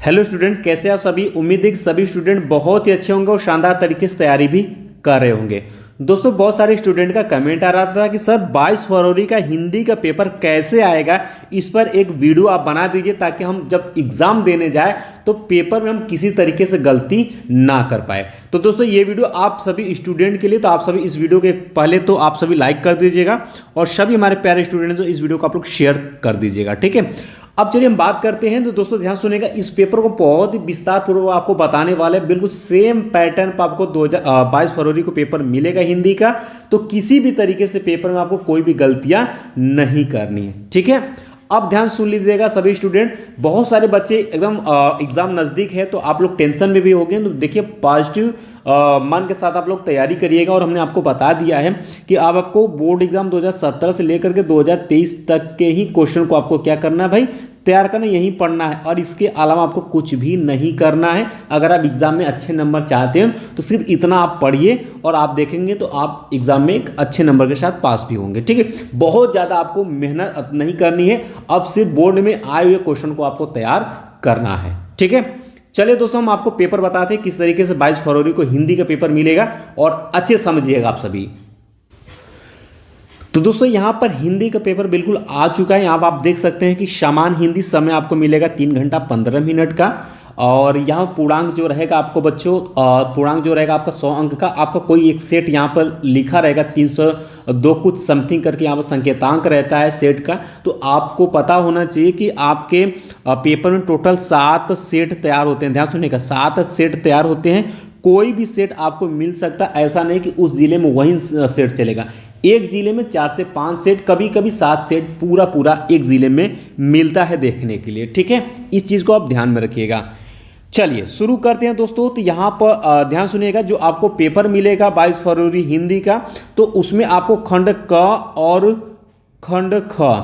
Hello student, कैसे आप सभी। उम्मीद है कि सभी स्टूडेंट बहुत ही अच्छे होंगे और शानदार तरीके से तैयारी भी कर रहे होंगे। दोस्तों, बहुत सारे स्टूडेंट का कमेंट आ रहा था कि सर 22 फरवरी का हिंदी का पेपर कैसे आएगा, इस पर एक वीडियो आप बना दीजिए ताकि हम जब एग्जाम देने जाए तो पेपर में हम किसी तरीके से गलती ना कर पाए। तो दोस्तों, ये वीडियो आप सभी स्टूडेंट के लिए, तो आप सभी इस वीडियो के पहले तो आप सभी लाइक कर दीजिएगा और सभी हमारे प्यारे स्टूडेंट्स इस वीडियो को आप लोग शेयर कर दीजिएगा, ठीक है। अब चलिए हम बात करते हैं। तो दोस्तों ध्यान सुनिएगा, इस पेपर को बहुत ही विस्तार पूर्वक आपको बताने वाले, बिल्कुल सेम पैटर्न पर आपको 22 फरवरी को पेपर मिलेगा हिंदी का। तो किसी भी तरीके से पेपर में आपको कोई भी गलतियां नहीं करनी है, ठीक है। अब ध्यान सुन लीजिएगा सभी स्टूडेंट, बहुत सारे बच्चे एकदम एग्जाम नज़दीक है तो आप लोग टेंशन में भी हो गए। तो देखिए, पॉजिटिव मन के साथ आप लोग तैयारी करिएगा। और हमने आपको बता दिया है कि अब आपको बोर्ड एग्जाम 2017 से लेकर के 2023 तक के ही क्वेश्चन को आपको क्या करना है भाई, तैयार करना, यही पढ़ना है और इसके अलावा आपको कुछ भी नहीं करना है। अगर आप एग्जाम में अच्छे नंबर चाहते हैं तो सिर्फ इतना आप पढ़िए और आप देखेंगे तो आप एग्जाम में एक अच्छे नंबर के साथ पास भी होंगे, ठीक है। बहुत ज़्यादा आपको मेहनत नहीं करनी है, अब सिर्फ बोर्ड में आए हुए क्वेश्चन को आपको तैयार करना है, ठीक है। चलिए दोस्तों, हम आपको पेपर बताते हैं किस तरीके से 22 फरवरी को हिंदी का पेपर मिलेगा और अच्छे समझिएगा आप सभी। तो दोस्तों, यहाँ पर हिंदी का पेपर बिल्कुल आ चुका है। यहाँ पर आप देख सकते हैं कि समान हिंदी समय आपको मिलेगा 3 घंटा 15 मिनट का। और यहाँ पूर्णांक जो रहेगा आपको बच्चों, पूर्णांक जो रहेगा आपका 100 अंक का, आपका कोई एक सेट यहाँ पर लिखा रहेगा 302 कुछ समथिंग करके, यहाँ पर संकेतांक रहता है सेट का। तो आपको पता होना चाहिए कि आपके पेपर में टोटल 7 सेट तैयार होते हैं। ध्यान सुनिएगा, 7 सेट तैयार होते हैं। कोई भी सेट आपको मिल सकता, ऐसा नहीं कि उस जिले में वही सेट चलेगा। एक जिले में 4 से 5 सेट, कभी कभी 7 सेट पूरा एक जिले में मिलता है देखने के लिए, ठीक है। इस चीज़ को आप ध्यान में रखिएगा। चलिए शुरू करते हैं दोस्तों। तो यहाँ पर ध्यान सुनिएगा, जो आपको पेपर मिलेगा 22 फरवरी हिंदी का, तो उसमें आपको खंड क और खंड ख,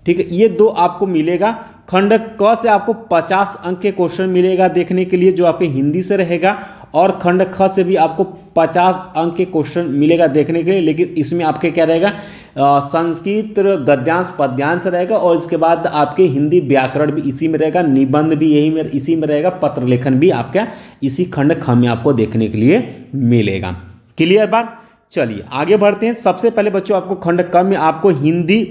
ठीक है, ये 2 आपको मिलेगा। खंड क से आपको 50 अंक के क्वेश्चन मिलेगा देखने के लिए, जो आपके हिंदी से रहेगा। और खंड ख से भी आपको 50 अंक के क्वेश्चन मिलेगा देखने के लिए, लेकिन इसमें आपके क्या रहेगा, संस्कृत गद्यांश पद्यांश रहेगा। और इसके बाद आपके हिंदी व्याकरण भी इसी में रहेगा, निबंध भी यही में इसी में रहेगा, पत्र लेखन भी आपका इसी खंड ख में आपको देखने के लिए मिलेगा। क्लियर बात। चलिए आगे बढ़ते हैं। सबसे पहले बच्चों, आपको खंड क में आपको हिंदी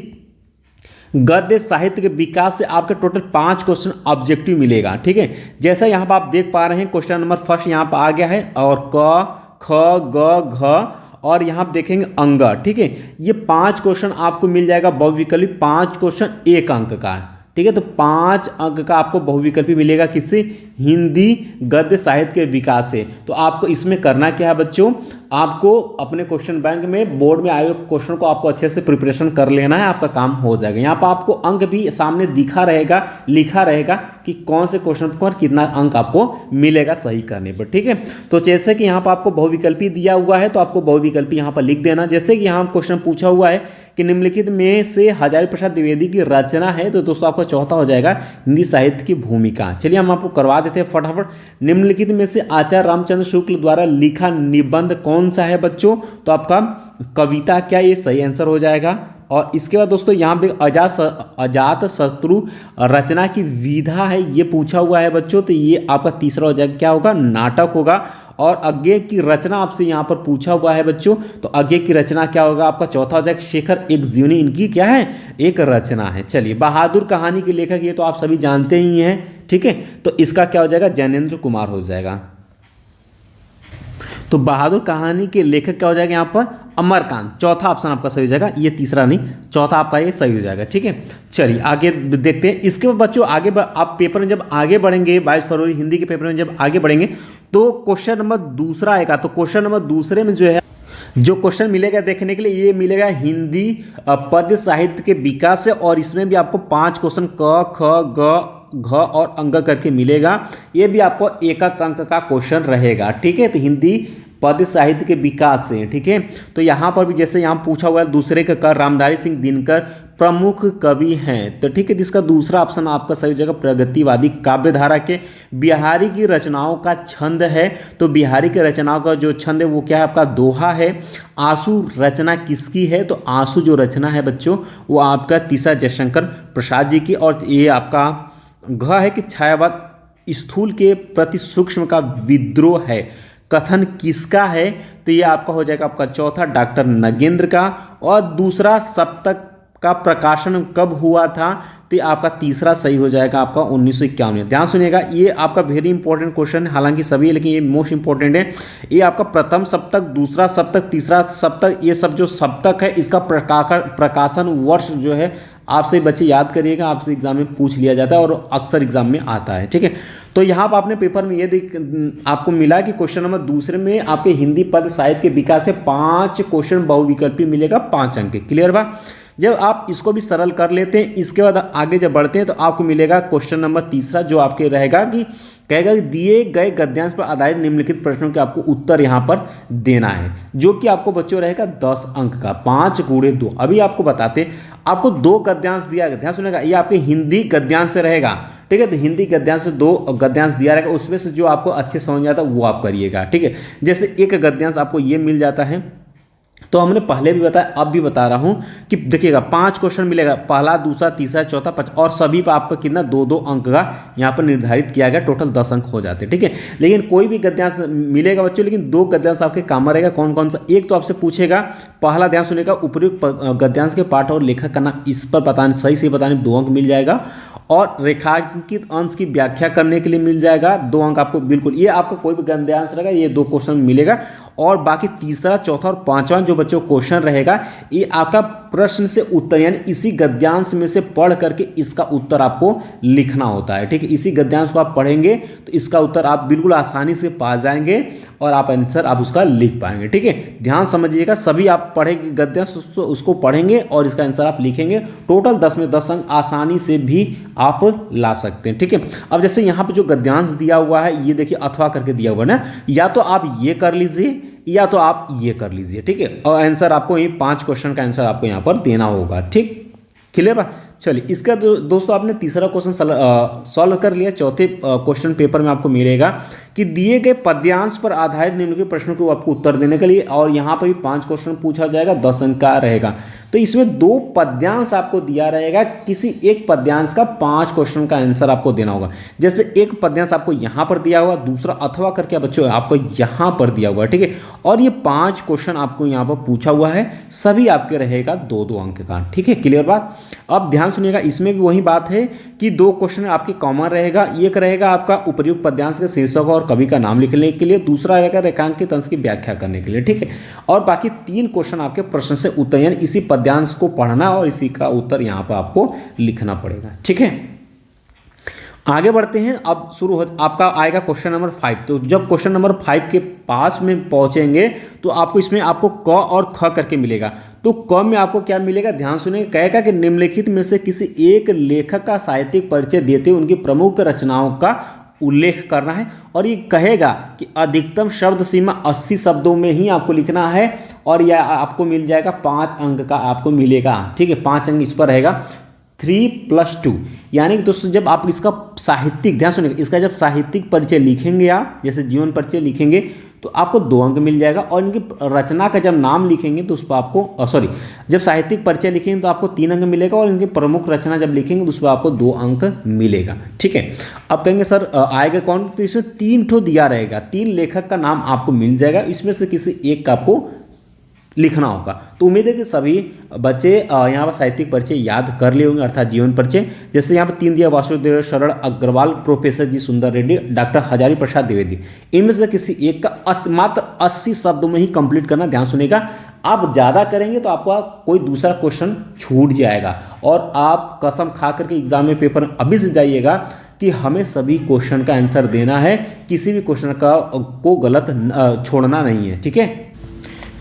गद्य साहित्य के विकास से आपके टोटल 5 क्वेश्चन ऑब्जेक्टिव मिलेगा, ठीक है। जैसा यहाँ पर आप देख पा रहे हैं, क्वेश्चन नंबर फर्स्ट यहाँ पर आ गया है और क ख ग घ और यहाँ आप देखेंगे अंग, ठीक है। ये 5 क्वेश्चन आपको मिल जाएगा बहुविकल्पी, 5 क्वेश्चन 1 अंक का है, ठीक है। तो 5 अंक का आपको बहुविकल्पी मिलेगा किससे, हिंदी गद्य साहित्य के विकास से। तो आपको इसमें करना क्या है बच्चों, आपको अपने क्वेश्चन बैंक में बोर्ड में आए हुए क्वेश्चन को आपको अच्छे से प्रिपरेशन कर लेना है, आपका काम हो जाएगा। यहाँ पर आपको अंक भी सामने दिखा रहेगा, लिखा रहेगा कि कौन से क्वेश्चन पर कितना अंक आपको मिलेगा सही करने पर, ठीक है। तो जैसे कि यहाँ पर आपको बहुविकल्पी दिया हुआ है, तो आपको बहुविकल्पी यहाँ पर लिख देना। जैसे कि यहाँ क्वेश्चन पूछा हुआ है कि निम्नलिखित में से हजारी प्रसाद द्विवेदी की रचना है, तो दोस्तों आपका चौथा हो जाएगा हिंदी साहित्य की भूमिका। चलिए हम आपको करवा देते हैं फटाफट। निम्नलिखित में से आचार्य रामचंद्र शुक्ल द्वारा लिखा निबंध कौन सा है बच्चों, तो आपका कविता क्या, ये सही आंसर हो जाएगा। और इसके बाद दोस्तों यहाँ पे अजात शत्रु रचना की विधा है, ये पूछा हुआ है बच्चों, तो ये आपका तीसरा हो जाएगा, क्या होगा, नाटक होगा। और अज्ञे की रचना आपसे यहाँ पर पूछा हुआ है बच्चों, तो अज्ञे की रचना क्या होगा, आपका चौथा हो जाएगा शेखर एक जीवनी, इनकी क्या है, एक रचना है। चलिए, बहादुर कहानी के लेखक ये तो आप सभी जानते ही हैं, ठीक है। तो इसका क्या हो जाएगा, जैनेन्द्र कुमार हो जाएगा। तो बहादुर कहानी के लेखक क्या हो जाएगा यहाँ पर, अमरकांत। चौथा ऑप्शन आपका सही हो जाएगा, ये तीसरा नहीं, चौथा आपका ये सही हो जाएगा, ठीक है। चलिए आगे देखते हैं। इसके बाद बच्चों आगे आप पेपर में जब आगे बढ़ेंगे, 22 फरवरी हिंदी के पेपर में जब आगे बढ़ेंगे, तो क्वेश्चन नंबर दूसरा आएगा। तो क्वेश्चन नंबर दूसरे में जो क्वेश्चन मिलेगा देखने के लिए, ये मिलेगा हिंदी पद्य साहित्य के विकास से। और इसमें भी आपको 5 क्वेश्चन क ख ग घ और अंग करके मिलेगा। ये भी आपको 1 अंक का क्वेश्चन रहेगा, ठीक है। तो हिंदी पद्य साहित्य के विकास से, ठीक है। तो यहाँ पर भी जैसे यहाँ पूछा हुआ है, दूसरे का कर रामधारी सिंह दिनकर प्रमुख कवि हैं, तो ठीक है। जिसका दूसरा ऑप्शन आपका सही हो जाएगा, प्रगतिवादी काव्यधारा के। बिहारी की रचनाओं का छंद है, तो बिहारी की रचनाओं का जो छंद है वो क्या है, आपका दोहा है। आंसू रचना किसकी है, तो आंसू जो रचना है बच्चों वो आपका तीसरा जयशंकर प्रसाद जी की। और ये आपका घ है कि छायावाद स्थूल के प्रति सूक्ष्म का विद्रोह है, कथन किसका है? तो ये आपका हो जाएगा आपका चौथा डॉक्टर नगेंद्र का। और दूसरा सप्तक का प्रकाशन कब हुआ था? तो आपका तीसरा सही हो जाएगा आपका 1951 में। ध्यान सुनिएगा, ये आपका वेरी इंपॉर्टेंट क्वेश्चन है, हालांकि सभी है लेकिन ये मोस्ट इंपॉर्टेंट है। ये आपका प्रथम सप्तक, दूसरा सप्तक, तीसरा सप्तक, ये सब जो सप्तक है इसका प्रकाशन वर्ष जो है आपसे बच्चे याद करिएगा, आपसे एग्जाम में पूछ लिया जाता है और अक्सर एग्जाम में आता है। ठीक है, तो यहाँ पर आपने पेपर में ये आपको मिला कि क्वेश्चन नंबर दूसरे में आपके हिंदी पद साहित्य के विकास से 5 क्वेश्चन बहुविकल्पी मिलेगा 5 अंक के। क्लियर बा? जब आप इसको भी सरल कर लेते हैं, इसके बाद आगे जब बढ़ते हैं तो आपको मिलेगा क्वेश्चन नंबर तीसरा, जो आपके रहेगा कि कहेगा कि दिए गए गद्यांश पर आधारित निम्नलिखित प्रश्नों के आपको उत्तर यहाँ पर देना है, जो कि आपको बच्चों रहेगा 10 अंक का, 5 गुणे 2। अभी आपको बताते आपको 2 गद्यांश दिया गया, ध्यान सुनेगा, ये आपके हिंदी गद्यांश से रहेगा। ठीक है, तो हिंदी गद्यांश से 2 गद्यांश दिया रहेगा, उसमें से जो आपको अच्छे समझ आता है वो आप करिएगा। ठीक है, जैसे एक गद्यांश आपको ये मिल जाता है, तो हमने पहले भी बताया, अब भी बता रहा हूं कि देखिएगा 5 क्वेश्चन मिलेगा, पहला, दूसरा, तीसरा, चौथा, 5, और सभी पर आपका कितना 2-2 अंक का यहाँ पर निर्धारित किया गया, टोटल 10 अंक हो जाते हैं। ठीक है, लेकिन कोई भी गद्यांश मिलेगा बच्चों, लेकिन 2 गद्यांश आपके काम में रहेगा। कौन कौन सा? एक तो आपसे पूछेगा, पहला ध्यान सुनेगा, उपयुक्त गद्यांश के पाठ और लेखक का नाम, इस पर बताने सही से बताने 2 अंक मिल जाएगा। और रेखांकित अंश की व्याख्या करने के लिए मिल जाएगा 2 अंक आपको, बिल्कुल ये आपका कोई भी गद्यांश रहेगा ये 2 क्वेश्चन मिलेगा। और बाकी तीसरा, चौथा और 5वां जो बच्चों क्वेश्चन रहेगा ये आपका प्रश्न से उत्तर, यानी इसी गद्यांश में से पढ़ करके इसका उत्तर आपको लिखना होता है। ठीक है, इसी गद्यांश को आप पढ़ेंगे तो इसका उत्तर आप बिल्कुल आसानी से पा जाएंगे और आप आंसर आप उसका लिख पाएंगे। ठीक है, ध्यान समझिएगा, सभी आप पढ़ेंगे गद्यांश, उसको पढ़ेंगे और इसका आंसर आप लिखेंगे। टोटल 10 में 10 अंक आसानी से भी आप ला सकते हैं। ठीक है, अब जैसे यहाँ पे जो गद्यांश दिया हुआ है ये देखिए अथवा करके दिया हुआ है ना, या तो आप ये कर लीजिए या तो आप ये कर लीजिए। ठीक है, और आंसर आपको ये 5 क्वेश्चन का आंसर आपको यहाँ पर देना होगा। ठीक, क्लियर बात? चलिए, इसका दोस्तों आपने तीसरा क्वेश्चन सॉल्व कर लिया। चौथे क्वेश्चन पेपर में आपको मिलेगा कि दिए गए पद्यांश पर आधारित निम्नलिखित प्रश्नों को आपको उत्तर देने के लिए, और यहाँ पर भी 5 क्वेश्चन पूछा जाएगा, 10 अंक का रहेगा। तो इसमें 2 पद्यांश आपको दिया रहेगा, किसी एक पद्यांश का 5 क्वेश्चन का आंसर आपको देना होगा। जैसे एक पद्यांश आपको यहाँ पर दिया हुआ, दूसरा अथवा करके बच्चों आपको यहाँ पर दिया हुआ है। ठीक है, और ये 5 क्वेश्चन आपको यहाँ पर पूछा हुआ है, सभी आपके रहेगा 2-2 अंक का। ठीक है, क्लियर बात? अब ध्यान सुनिएगा, इसमें भी वही बात है कि 2 क्वेश्चन आपके कॉमन रहेगा। एक रहेगा आपका उपयुक्त पद्यांश के शीर्षक और कवि का नाम लिखने के लिए, दूसरा रहेगा रेखांकित अंश की व्याख्या करने के लिए। ठीक है, और बाकी 3 क्वेश्चन आपके प्रश्न से उत्तर, यानी इसी पद्यांश को पढ़ना और इसी का उत्तर यहाँ पर आपको लिखना पड़ेगा। ठीक है, आगे बढ़ते हैं। अब शुरू हो आपका आएगा क्वेश्चन नंबर 5। तो जब क्वेश्चन नंबर 5 के पास में पहुंचेंगे तो आपको इसमें आपको क और ख करके मिलेगा। तो क में आपको क्या मिलेगा, ध्यान सुनिए, कहेगा कि निम्नलिखित में से किसी एक लेखक का साहित्यिक परिचय देते हुए उनकी प्रमुख रचनाओं का उल्लेख करना है। और ये कहेगा कि अधिकतम शब्द सीमा 80 शब्दों में ही आपको लिखना है, और यह आपको मिल जाएगा 5 अंक का आपको मिलेगा। ठीक है, 5 अंक इस पर रहेगा, 3+2, यानी कि दोस्तों जब आप इसका साहित्यिक, ध्यान सुनिए, इसका जब साहित्यिक परिचय लिखेंगे आप, जैसे जीवन परिचय लिखेंगे तो आपको 2 अंक मिल जाएगा। और इनकी रचना का जब नाम लिखेंगे तो उस पर आपको जब साहित्यिक परिचय लिखेंगे तो आपको 3 अंक मिलेगा, और इनकी प्रमुख रचना जब लिखेंगे तो उस पर आपको 2 अंक मिलेगा। ठीक है, अब कहेंगे सर आएगा कौन? तो इसमें 3 ठो दिया रहेगा, 3 लेखक का नाम आपको मिल जाएगा, इसमें से किसी एक का आपको लिखना होगा। तो उम्मीद है कि सभी बच्चे यहाँ पर साहित्यिक परिचय याद कर लिए होंगे, अर्थात जीवन परिचय। जैसे यहाँ पर 3 दिया, वासुदेव शरण अग्रवाल, प्रोफेसर जी सुंदर रेड्डी, डॉक्टर हजारी प्रसाद द्विवेदी। इनमें से किसी एक का मात्र 80 शब्दों में ही कंप्लीट करना। ध्यान सुनेगा, आप ज़्यादा करेंगे तो आपका कोई दूसरा क्वेश्चन छूट जाएगा, और आप कसम खा करके एग्जाम में पेपर अभी से जाइएगा कि हमें सभी क्वेश्चन का आंसर देना है, किसी भी क्वेश्चन का को गलत छोड़ना नहीं है। ठीक है,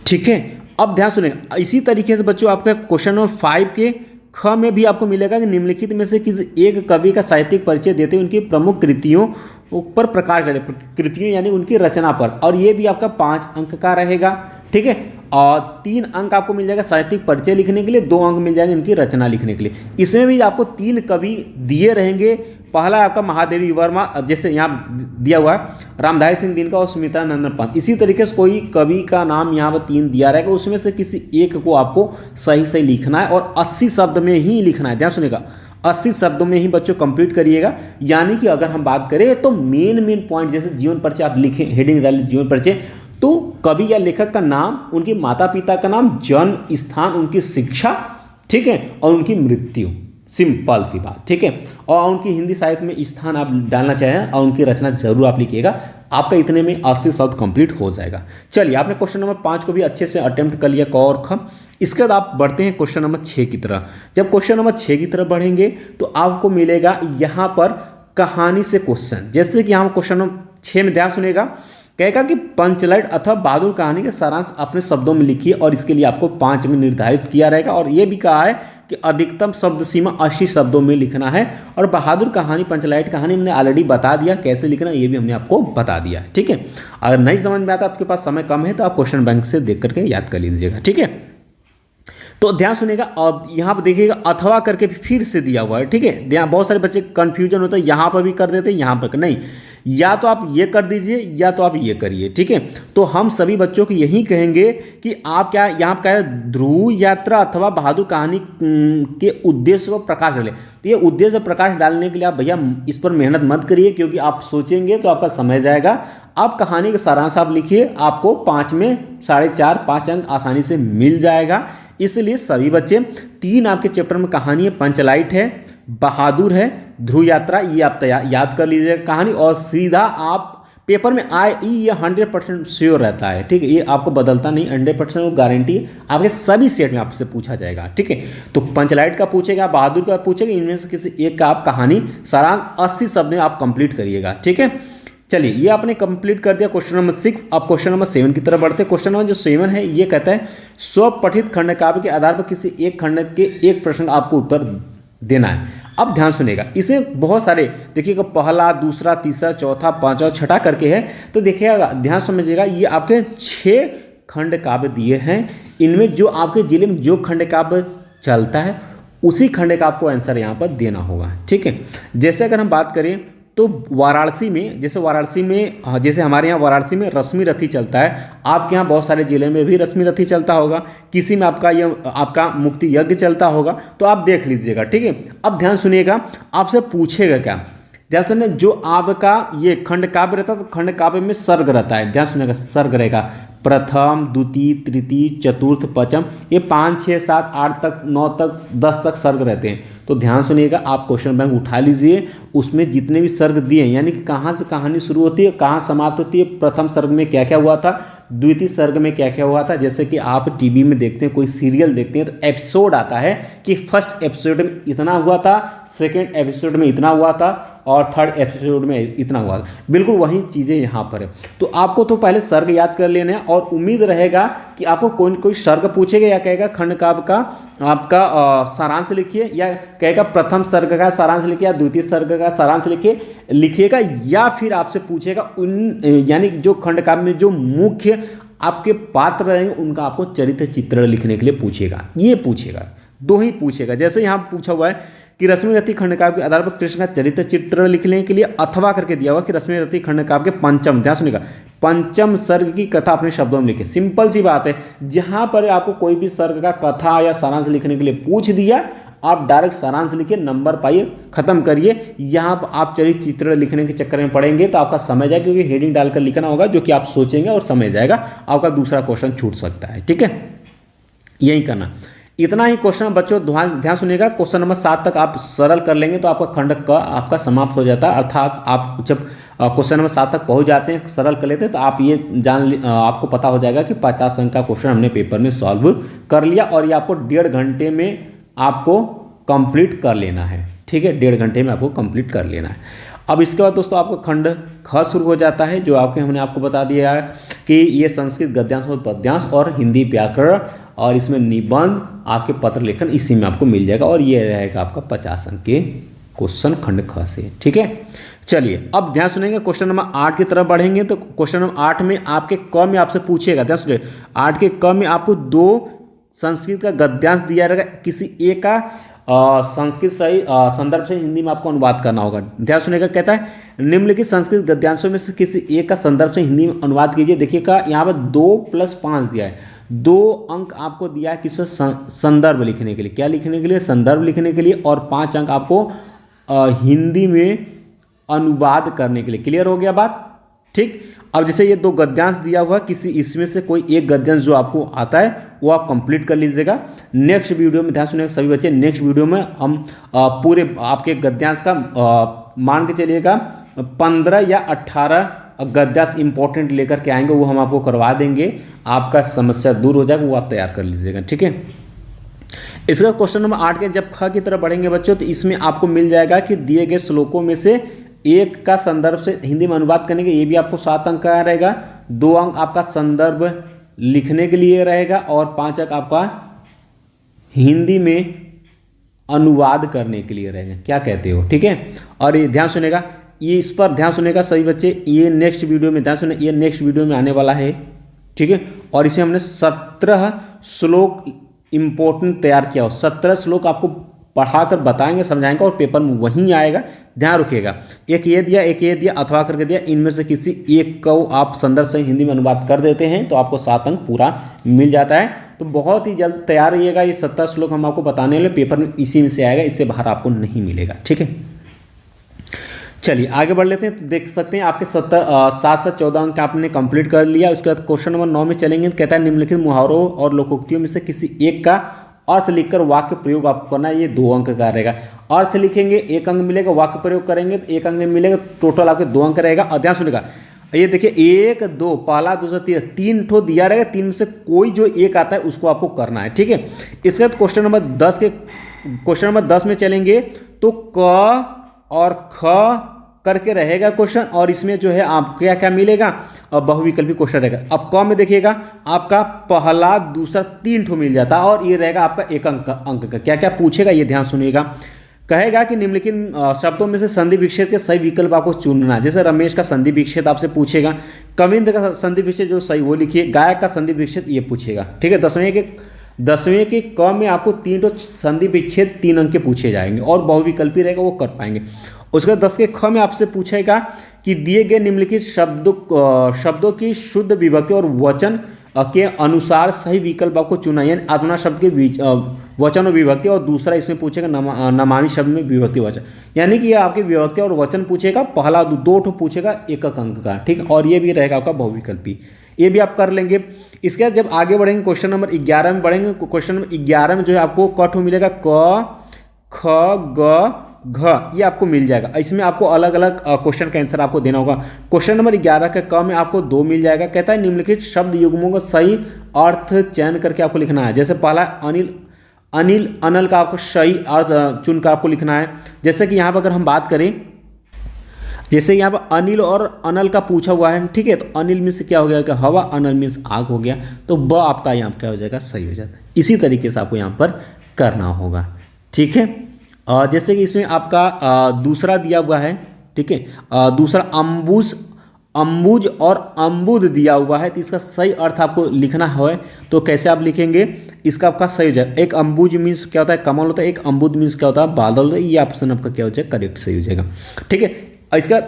ठीक है। अब ध्यान सुनिए, इसी तरीके से बच्चों आपका क्वेश्चन नंबर 5 के ख में भी आपको मिलेगा कि निम्नलिखित में से किसी एक कवि का साहित्यिक परिचय देते हुए उनकी प्रमुख कृतियों पर प्रकाश डाले, कृतियों यानी उनकी रचना पर, और ये भी आपका 5 अंक का रहेगा। ठीक है, और 3 अंक आपको मिल जाएगा साहित्यिक परिचय लिखने के लिए, 2 अंक मिल जाएंगे इनकी रचना लिखने के लिए। इसमें भी आपको 3 कवि दिए रहेंगे। पहला आपका महादेवी वर्मा, जैसे यहाँ दिया हुआ है रामधारी सिंह दिनकर और सुमित्रा नंदन पंत। इसी तरीके से कोई कवि का नाम यहाँ पर 3 दिया रहेगा, उसमें से किसी एक को आपको सही सही लिखना है, और 80 शब्द में ही लिखना है। ध्यान सुनिएगा, 80 शब्दों में ही बच्चों कंप्लीट करिएगा। यानी कि अगर हम बात करें तो मेन पॉइंट, जैसे जीवन परिचय आप लिखें, हेडिंग डालें जीवन परिचय, तो कवि या लेखक का नाम, उनके माता पिता का नाम, जन्म स्थान, उनकी शिक्षा, ठीक है, और उनकी मृत्यु, सिंपल सी बात, ठीक है। और उनकी हिंदी साहित्य में स्थान आप डालना चाहें और उनकी रचना जरूर आप लिखिएगा। आपका इतने में 80 शब्द कंप्लीट हो जाएगा। चलिए, आपने क्वेश्चन नंबर 5 को भी अच्छे से अटेम्प्ट कर लिया, क और ख। इसके बाद आप बढ़ते हैं क्वेश्चन नंबर 6 की तरफ। जब क्वेश्चन नंबर 6 की तरफ बढ़ेंगे तो आपको मिलेगा यहाँ पर कहानी से क्वेश्चन। जैसे कि हम क्वेश्चन नंबर 6 में ध्यान सुनेगा, कहेगा कि पंचलाइट अथवा बहादुर कहानी के सारांश अपने शब्दों में लिखिए, और इसके लिए आपको 5 में निर्धारित किया रहेगा। और ये भी कहा है कि अधिकतम शब्द सीमा 80 शब्दों में लिखना है। और बहादुर कहानी, पंचलाइट कहानी हमने ऑलरेडी बता दिया कैसे लिखना, ये भी हमने आपको बता दिया है, ठीक है। अगर नहीं समझ में आता, आपके पास समय कम है, तो आप क्वेश्चन बैंक से देख करके याद कर लीजिएगा, ठीक है। तो ध्यान सुनेगा। अब यहाँ पर देखिएगा अथवा करके फिर से दिया हुआ है, ठीक है। यहाँ बहुत सारे बच्चे कंफ्यूजन होता है, यहाँ पर भी कर देते हैं, यहाँ पर नहीं, या तो आप ये कर दीजिए या तो आप ये करिए, ठीक है। तो हम सभी बच्चों को यही कहेंगे कि आप क्या यहाँ पर क्या ध्रुव यात्रा अथवा बहादुर कहानी के उद्देश्य पर प्रकाश डालें। तो ये उद्देश्य प्रकाश डालने के लिए आप भैया इस पर मेहनत मत करिए, क्योंकि आप सोचेंगे तो आपका समय जाएगा। आप कहानी का सारांश आप लिखिए, आपको 5 में 4.5 5 अंक आसानी से मिल जाएगा। इसलिए सभी बच्चे 3 आपके चैप्टर में कहानी है, पंचलाइट है, बहादुर है, ध्रुव यात्रा, ये आप याद कर लीजिएगा कहानी। और सीधा आप पेपर में आए, ये 100% श्योर रहता है, ठीक है। ये आपको बदलता नहीं, 100% गारंटी है, आपके सभी सेट में आपसे पूछा जाएगा, ठीक है। तो पंचलाइट का पूछेगा, बहादुर का पूछेगा, इनमें से किसी एक का आप कहानी सारांश 80 शब्द में आप कंप्लीट करिएगा, ठीक है। चलिए, ये आपने कंप्लीट कर दिया क्वेश्चन नंबर 6। अब क्वेश्चन नंबर 7 की तरफ बढ़ते हैं। क्वेश्चन नंबर जो 7 है, ये कहता है स्वपठित खंड काव्य के आधार पर किसी एक खंड के एक प्रश्न का आपको उत्तर देना है। अब ध्यान सुनेगा, इसमें बहुत सारे देखिएगा, पहला, दूसरा, तीसरा, चौथा, पांचवा, छठा करके है। तो देखिएगा, ध्यान समझिएगा, ये आपके 6 खंड काव्य दिए हैं। इनमें जो आपके जिले में जो खंड काव्य चलता है, उसी खंड का आपको आंसर यहाँ पर देना होगा, ठीक है। जैसे अगर हम बात करें तो वाराणसी में, जैसे हमारे यहाँ वाराणसी में रश्मि रथी चलता है, आपके यहाँ बहुत सारे जिले में भी रश्मि रथी चलता होगा, किसी में आपका मुक्ति यज्ञ चलता होगा, तो आप देख लीजिएगा, ठीक है। अब ध्यान सुनिएगा, आपसे पूछेगा क्या, ध्यान सुनिए, जो आपका ये खंड काव्य रहता है, तो खंड काव्य में सर्ग रहता है, ध्यान सुनिएगा, सर्ग रहेगा, प्रथम, द्वितीय, तृतीय, चतुर्थ, पंचम, ये 5 6 7 8 तक, 9 तक, 10 तक सर्ग रहते हैं। तो ध्यान सुनिएगा, आप क्वेश्चन बैंक उठा लीजिए, उसमें जितने भी सर्ग दिए हैं, यानी कि कहाँ से कहानी शुरू होती है, कहाँ समाप्त होती है, प्रथम सर्ग में क्या क्या हुआ था, द्वितीय सर्ग में क्या क्या हुआ था। जैसे कि आप टीवी में देखते हैं, कोई सीरियल देखते हैं, तो एपिसोड आता है कि फर्स्ट एपिसोड में इतना हुआ था, सेकेंड एपिसोड में इतना हुआ था, और थर्ड एपिसोड में इतना हुआ था। बिल्कुल वही चीज़ें यहाँ पर है। तो आपको तो पहले सर्ग याद कर लेना है, और उम्मीद रहेगा कि आपको कोई सर्ग पूछेगा, या कहेगा खंड काव्य का आपका सारांश लिखिए, या कहेगा प्रथम सर्ग का सारांश लिखिए, या द्वितीय सर्ग का सारांश लिखिएगा, या फिर आपसे पूछेगा उन, यानी जो खंड काव्य में जो मुख्य आपके पात्र रहेंगे, उनका आपको चरित्र चित्रण लिखने के लिए पूछेगा। ये पूछेगा, 2 ही पूछेगा। जैसे यहाँ पूछा हुआ है कि रश्मि रथी खंड काव्य के आधार पर कृष्ण का चरित्र चित्रण लिखने के लिए अथवा करके दिया हुआ कि रश्मि रथी खंड काव्य के पंचम, ध्यान सुनिएगा, पंचम सर्ग की कथा अपने शब्दों में लिखे। सिंपल सी बात है, जहां पर आपको कोई भी सर्ग का कथा या सारांश लिखने के लिए पूछ दिया, आप डायरेक्ट सारांश लिखिए, नंबर पाइए, खत्म करिए। यहाँ पर आप चरित्र चित्रण लिखने के चक्कर में पड़ेंगे तो आपका समय जाएगा, क्योंकि हेडिंग डालकर लिखना होगा, जो कि आप सोचेंगे और समय जाएगा, आपका दूसरा क्वेश्चन छूट सकता है, ठीक है। यही करना, इतना ही क्वेश्चन बच्चों ध्यान सुनिएगा। क्वेश्चन नंबर 7 तक आप सरल कर लेंगे तो आपका खंड क आपका समाप्त हो जाता है। अर्थात आप जब क्वेश्चन नंबर 7 तक पहुंच जाते हैं, सरल कर लेते हैं, तो आप ये आपको पता हो जाएगा कि 50 अंक का क्वेश्चन हमने पेपर में सॉल्व कर लिया, और ये आपको 1.5 घंटे में आपको कंप्लीट कर लेना है, ठीक है। 1.5 घंटे में आपको कंप्लीट कर लेना है। अब इसके बाद दोस्तों आपको खंड ख शुरू हो जाता है, जो हमने आपको बता दिया है कि ये संस्कृत गद्यांश और पद्यांश और हिंदी व्याकरण, और इसमें निबंध, आपके पत्र लेखन, इसी में आपको मिल जाएगा, और ये रहेगा आपका 50 अंक के क्वेश्चन खंड ख से, ठीक है। चलिए, अब ध्यान सुनेंगे, क्वेश्चन नंबर 8 की तरफ बढ़ेंगे। तो क्वेश्चन नंबर 8 में आपके क में आपसे पूछेगा, ध्यान सुनिए, 8 के क में आपको 2 संस्कृत का गद्यांश दिया रहेगा, किसी एक का संस्कृत सही संदर्भ से हिंदी में आपको अनुवाद करना होगा। ध्यान सुनेगा, कहता है निम्नलिखित संस्कृत गद्यांशों में से किसी एक का संदर्भ से हिंदी में अनुवाद कीजिए। देखिएगा, यहाँ पर 2 + 5 दिया है, 2 अंक आपको दिया है किस संदर्भ लिखने के लिए, क्या लिखने के लिए, संदर्भ लिखने के लिए, और 5 अंक आपको हिंदी में अनुवाद करने के लिए। क्लियर हो गया बात, ठीक। अब जैसे ये 2 गद्यांश दिया हुआ, किसी इसमें से कोई एक गद्यांश जो आपको आता है वो आप कंप्लीट कर लीजिएगा। नेक्स्ट वीडियो में ध्यान सुनिएगा सभी बच्चे, नेक्स्ट वीडियो में हम पूरे आपके गद्यांश का मान के चलिएगा 15 या 18 गद्यांश इंपॉर्टेंट लेकर के आएंगे, वो हम आपको करवा देंगे, आपका समस्या दूर हो जाएगा, वो आप तैयार कर लीजिएगा, ठीक है। इसका क्वेश्चन नंबर 8 के जब ख की तरफ बढ़ेंगे बच्चों, तो इसमें आपको मिल जाएगा कि दिए गए श्लोकों में से एक का संदर्भ से हिंदी में अनुवाद करने के, ये भी आपको 7 अंक का रहेगा, 2 अंक आपका संदर्भ लिखने के लिए रहेगा, और 5 अंक आपका हिंदी में अनुवाद करने के लिए रहेगा। क्या कहते हो, ठीक है। और ये ध्यान सुनेगा, ये इस पर ध्यान सुनेगा सभी बच्चे, ये नेक्स्ट वीडियो में ध्यान सुने, ये नेक्स्ट वीडियो में आने वाला है, ठीक है। और इसे हमने 17 श्लोक इंपॉर्टेंट तैयार किया हो, 17 श्लोक आपको पढ़ाकर बताएंगे, समझाएंगे, और पेपर में वहीं आएगा, ध्यान रखिएगा। एक ये दिया, एक ये दिया, अथवा करके दिया, इनमें से किसी एक को आप संदर्भ से हिंदी में अनुवाद कर देते हैं तो आपको 7 अंक पूरा मिल जाता है। तो बहुत ही जल्द तैयार रहिएगा, ये 17 श्लोक हम आपको बताने वाले, पेपर में इसी में से आएगा, इससे बाहर आपको नहीं मिलेगा, ठीक है। चलिए आगे बढ़ लेते हैं। तो देख सकते हैं आपके 7 से 14 अंक आपने कंप्लीट कर लिया। उसके बाद क्वेश्चन नंबर 9 में चलेंगे, तो कहता है निम्नलिखित मुहावरों और लोकोक्तियों में से किसी एक का अर्थ लिखकर वाक्य प्रयोग आपको करना है, ये 2 अंक का रहेगा। अर्थ लिखेंगे 1 अंक मिलेगा, वाक्य प्रयोग करेंगे तो 1 अंक मिलेगा, टोटल आपके 2 अंक रहेगा। अध्ययन सुनेगा, ये देखिए 1 2 पहला दूसरा तीसरा 3 ठो दिया रहेगा, 3 में से कोई जो एक आता है उसको आपको करना है, ठीक है। इसके बाद क्वेश्चन नंबर 10 में चलेंगे, तो क और ख करके रहेगा क्वेश्चन, और इसमें जो है आप क्या क्या मिलेगा, बहुविकल्पी क्वेश्चन रहेगा। अब क में देखिएगा आपका पहला दूसरा 3 ठो मिल जाता है, और ये रहेगा आपका 1 अंक का। क्या क्या पूछेगा ये ध्यान सुनिएगा, कहेगा कि निम्नलिखित शब्दों में से संधि विच्छेद के सही विकल्प आपको चुनना है। जैसे रमेश का संधि विच्छेद आपसे पूछेगा, कविंद्र का संधि विच्छेद जो सही वो लिखिए, गायक का संधि विच्छेद ये पूछेगा, ठीक है। 10वें के क में आपको 3 ठो संधि विच्छेद 3 अंक के पूछे जाएंगे, और बहुविकल्पी रहेगा वो कर पाएंगे। उसके बाद 10 के ख में आपसे पूछेगा कि दिए गए निम्नलिखित शब्दों की शुद्ध विभक्ति और वचन के अनुसार सही विकल्प आपको चुना, यानी आत्मना शब्द के वचन और विभक्ति, और दूसरा इसमें पूछेगा नमामि शब्द में विभक्ति वचन, यानी कि ये आपकी विभक्ति और वचन पूछेगा, पहला 2 ठो पूछेगा 1 अंक का, ठीक। और ये भी रहेगा आपका बहुविकल्पी, ये भी आप कर लेंगे। इसके बाद जब आगे बढ़ेंगे क्वेश्चन नंबर 11 में बढ़ेंगे, क्वेश्चन नंबर 11 में जो है आपको क ठो मिलेगा, क ख ग घ, ये आपको मिल जाएगा। इसमें आपको अलग अलग क्वेश्चन का आंसर आपको देना होगा। क्वेश्चन नंबर 11 के क में आपको 2 मिल जाएगा। कहता है निम्नलिखित शब्द युग्मों का सही अर्थ चयन करके आपको लिखना है। जैसे पहला अनिल अनल का आपको सही अर्थ चुन कर आपको लिखना है। जैसे कि यहाँ पर अगर हम बात करें, जैसे यहाँ पर अनिल और अनल का पूछा हुआ है, ठीक है। तो अनिल मीन्स क्या हो गया कि हवा, अनल मीन्स आग हो गया, तो ब आपका यहाँ क्या हो जाएगा, सही हो जाता है। इसी तरीके से आपको यहाँ पर करना होगा, ठीक है। जैसे कि इसमें आपका दूसरा दिया हुआ है, ठीक है। दूसरा अम्बुज और अम्बुद दिया हुआ है, तो इसका सही अर्थ आपको लिखना है। तो कैसे आप लिखेंगे, इसका आपका सही हो जाएगा। एक अम्बुज मीन्स क्या होता है, कमल होता है, एक अम्बुद मीन्स क्या होता है, बादल होता है। ये ऑप्शन आपका क्या हो जाएगा, करेक्ट सही हो जाएगा, ठीक है। इसका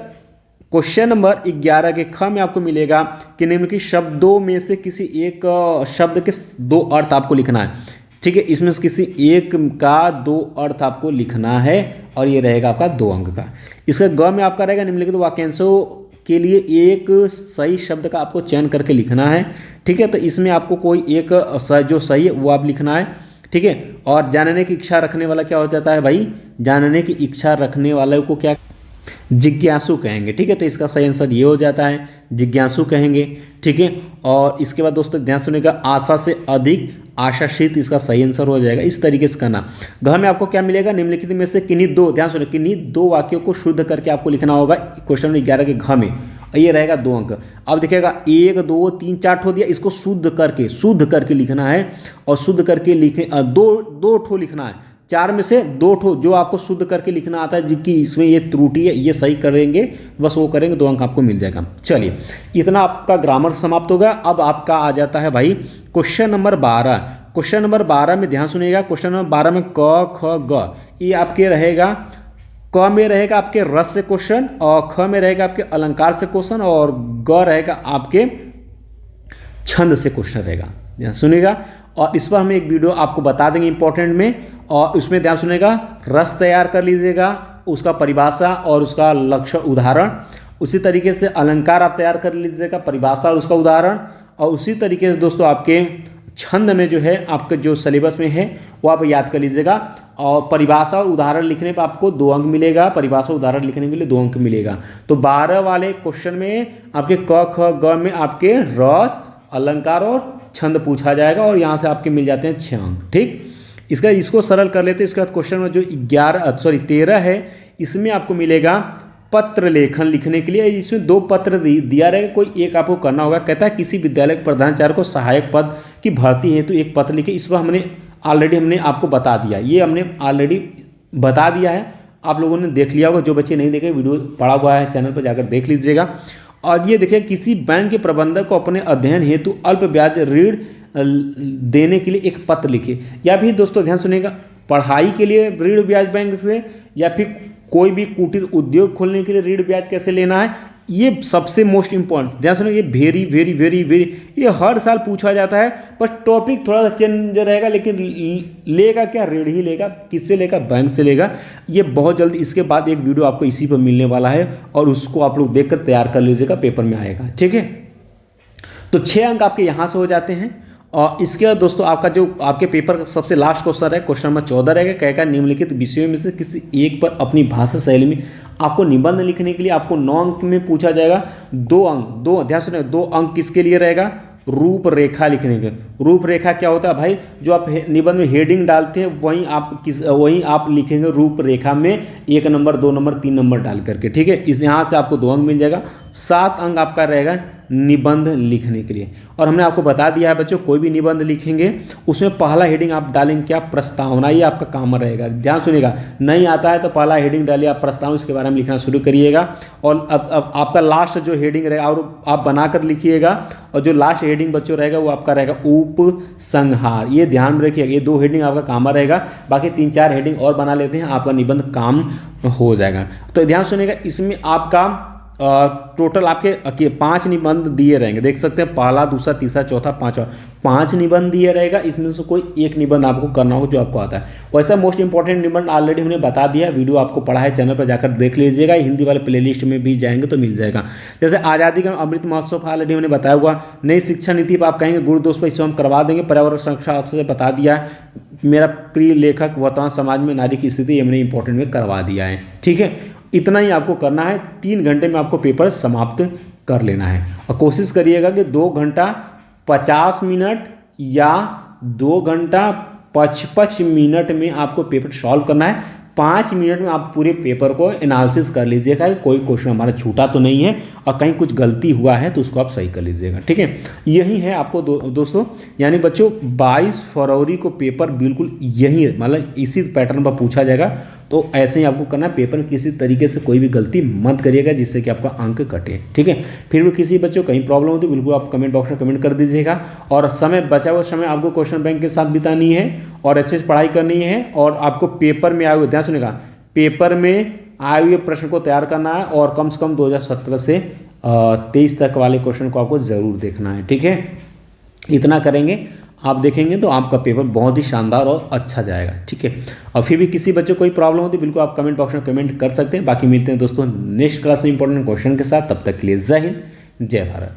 क्वेश्चन नंबर 11 के ख में आपको मिलेगा कि निम्नलिखित शब्दों में से किसी एक शब्द के 2 अर्थ आपको लिखना है, ठीक है। इसमें से किसी एक का 2 अर्थ आपको लिखना है, और ये रहेगा आपका 2 अंक का। इसका ग में आपका रहेगा निम्नलिखित वाक्यांशों के लिए एक सही शब्द का आपको चयन करके लिखना है, ठीक है। तो इसमें आपको कोई एक जो सही है वो आप लिखना है, ठीक है। और जानने की इच्छा रखने वाला क्या हो जाता है भाई, जानने की इच्छा रखने वाले को क्या जिज्ञासु कहेंगे, ठीक है। तो इसका सही आंसर ये हो जाता है, जिज्ञासु कहेंगे, ठीक है। और इसके बाद दोस्तों ध्यान सुनिएगा, आशा से अधिक आशाशीत इसका सही आंसर हो जाएगा। इस तरीके से करना। घ में आपको क्या मिलेगा, निम्नलिखित में से किन्हीं 2, ध्यान सुनिए, किन्हीं 2 वाक्यों को शुद्ध करके आपको लिखना होगा क्वेश्चन नंबर 11 के घ में, ये रहेगा 2 अंक। अब देखिएगा 1 2 3 4 ठो दिया, इसको शुद्ध करके लिखना है, और शुद्ध करके लिखे 2 ठो लिखना है। 4 में से 2 ठो जो आपको शुद्ध करके लिखना आता है, जिनकी इसमें ये त्रुटि है, ये सही करेंगे, बस वो करेंगे, 2 अंक आपको मिल जाएगा। चलिए, इतना आपका ग्रामर समाप्त होगा। अब आपका आ जाता है भाई क्वेश्चन नंबर 12। क्वेश्चन नंबर 12 में ध्यान सुनिएगा, क्वेश्चन नंबर 12 में क ख ग, ये आपके रहेगा, क में रहेगा आपके रस से क्वेश्चन, और ख में रहेगा आपके अलंकार से क्वेश्चन, और ग रहेगा आपके छंद से क्वेश्चन रहेगा। ध्यान सुनिएगा। और इस पर हम एक वीडियो आपको बता देंगे इंपॉर्टेंट में, और उसमें ध्यान सुनिएगा, रस तैयार कर लीजिएगा, उसका परिभाषा और उसका लक्षण उदाहरण। उसी तरीके से अलंकार आप तैयार कर लीजिएगा, परिभाषा और उसका उदाहरण। और उसी तरीके से दोस्तों आपके छंद में जो है आपके जो सिलेबस में है वो आप याद कर लीजिएगा। और परिभाषा और उदाहरण लिखने पर आपको 2 अंक मिलेगा, परिभाषा उदाहरण लिखने के लिए 2 अंक मिलेगा। तो 12 वाले क्वेश्चन में आपके क ख ग में आपके रस, अलंकार और छंद पूछा जाएगा, और यहाँ से आपके मिल जाते हैं 6 अंक। ठीक, इसको सरल कर लेते हैं। इसके बाद क्वेश्चन में जो 13 है, इसमें आपको मिलेगा पत्र लेखन लिखने के लिए। इसमें 2 पत्र दिया रहेगा, कोई एक आपको करना होगा। कहता है किसी विद्यालय के प्रधानाचार्य को सहायक पद की भर्ती हेतु एक पत्र लिखे। इस पर हमने आपको बता दिया, ये हमने ऑलरेडी बता दिया है, आप लोगों ने देख लिया होगा। जो बच्चे नहीं देखे, वीडियो पड़ा हुआ है चैनल पर, जाकर देख लीजिएगा। और ये देखिए, किसी बैंक के प्रबंधक को अपने अध्ययन हेतु अल्प ब्याज ऋण देने के लिए एक पत्र लिखे। या भी दोस्तों ध्यान सुनिएगा, पढ़ाई के लिए ऋण ब्याज बैंक से, या फिर कोई भी कुटीर उद्योग खोलने के लिए ऋण ब्याज कैसे लेना है, ये सबसे मोस्ट इंपॉर्टेंट ध्यान सुनिए। ये वेरी वेरी वेरी वेरी, ये हर साल पूछा जाता है, पर टॉपिक थोड़ा सा चेंज रहेगा, लेकिन लेगा क्या, ऋण ही लेगा। किससे लेगा, बैंक से लेगा। ये बहुत जल्दी, इसके बाद एक वीडियो आपको इसी पर मिलने वाला है, और उसको आप लोग देखकर तैयार कर लीजिएगा, पेपर में आएगा। ठीक है, तो 6 अंक आपके यहाँ से हो जाते हैं। और इसके बाद दोस्तों आपका जो आपके पेपर का सबसे लास्ट क्वेश्चन है, क्वेश्चन नंबर 14 रहेगा। कहेगा निम्नलिखित विषयों में से किसी एक पर अपनी भाषा शैली में आपको निबंध लिखने के लिए आपको 9 अंक में पूछा जाएगा। 2 अंक, ध्यान सुनिए, 2 अंक किसके लिए रहेगा, रूपरेखा लिखने के। रूपरेखा क्या होता है भाई, जो आप निबंध में हेडिंग डालते हैं वहीं आप लिखेंगे रूपरेखा में 1 नंबर 2 नंबर 3 नंबर डाल करके। ठीक है, इस यहाँ से आपको 2 अंक मिल जाएगा। 7 अंक आपका रहेगा निबंध लिखने के लिए। और हमने आपको बता दिया है बच्चों, कोई भी निबंध लिखेंगे उसमें पहला हेडिंग आप डालेंगे क्या, प्रस्तावना। ये आपका काम रहेगा, ध्यान सुनिएगा। नहीं आता है तो पहला हेडिंग डालिए आप प्रस्तावना, इसके बारे में लिखना शुरू करिएगा। और अब आपका लास्ट जो हेडिंग रहेगा और आप बनाकर लिखिएगा, और जो लास्ट हेडिंग बच्चों रहेगा वो आपका रहेगा उपसंहार। ये ध्यान में रखिएगा, ये 2 हेडिंग आपका काम रहेगा। बाकी 3-4 हेडिंग और बना लेते हैं, आपका निबंध काम हो जाएगा। तो ध्यान सुनिएगा, इसमें आपका टोटल आपके 5 निबंध दिए रहेंगे, देख सकते हैं, पहला, दूसरा, तीसरा, चौथा, 5वां, 5 निबंध दिए रहेगा। इसमें से कोई एक निबंध आपको करना होगा जो आपको आता है। वैसा मोस्ट इंपॉर्टेंट निबंध ऑलरेडी हमने बता दिया, वीडियो आपको पढ़ा है, चैनल पर जाकर देख लीजिएगा। हिंदी वाले प्लेलिस्ट में भी जाएंगे तो मिल जाएगा। जैसे आज़ादी का अमृत महोत्सव ऑलरेडी हमने बताया हुआ। नई शिक्षा नीति पर आप कहेंगे गुरु दोस्त पर, इसको हम करवा देंगे। पर्यावरण संरक्षण से बता दिया है। मेरा प्रिय लेखक, वर्तमान समाज में नारी की स्थिति, ये मैंने इंपॉर्टेंट में करवा दिया है। ठीक है, इतना ही आपको करना है। 3 घंटे में आपको पेपर समाप्त कर लेना है। और कोशिश करिएगा कि 2 घंटा 50 मिनट या 2 घंटा 55 मिनट में आपको पेपर सॉल्व करना है। 5 मिनट में आप पूरे पेपर को एनालिसिस कर लीजिएगा, कोई क्वेश्चन हमारा छूटा तो नहीं है, और कहीं कुछ गलती हुआ है तो उसको आप सही कर लीजिएगा। ठीक है, यही है आपको दोस्तों, यानी बच्चों 22 फरवरी को पेपर बिल्कुल यही मतलब इसी पैटर्न पर पूछा जाएगा। तो ऐसे ही आपको करना है। पेपर में किसी तरीके से कोई भी गलती मत करिएगा जिससे कि आपका अंक कटे। ठीक है, फिर भी किसी बच्चों कहीं प्रॉब्लम होती है बिल्कुल आप कमेंट बॉक्स में कमेंट कर दीजिएगा। और समय बचा हुआ समय आपको क्वेश्चन बैंक के साथ बितानी है, और अच्छे से पढ़ाई करनी है। और आपको पेपर में आए हुए, ध्यान सुनिएगा, पेपर में आए हुए प्रश्न को तैयार करना है, और कम से कम 2017 से 23 तक वाले क्वेश्चन को आपको ज़रूर देखना है। ठीक है, इतना करेंगे आप देखेंगे तो आपका पेपर बहुत ही शानदार और अच्छा जाएगा। ठीक है, और फिर भी किसी बच्चे को कोई प्रॉब्लम होती है बिल्कुल आप कमेंट बॉक्स में कमेंट कर सकते हैं। बाकी मिलते हैं दोस्तों नेक्स्ट क्लास में इंपॉर्टेंट क्वेश्चन के साथ। तब तक के लिए जय हिंद, जय भारत।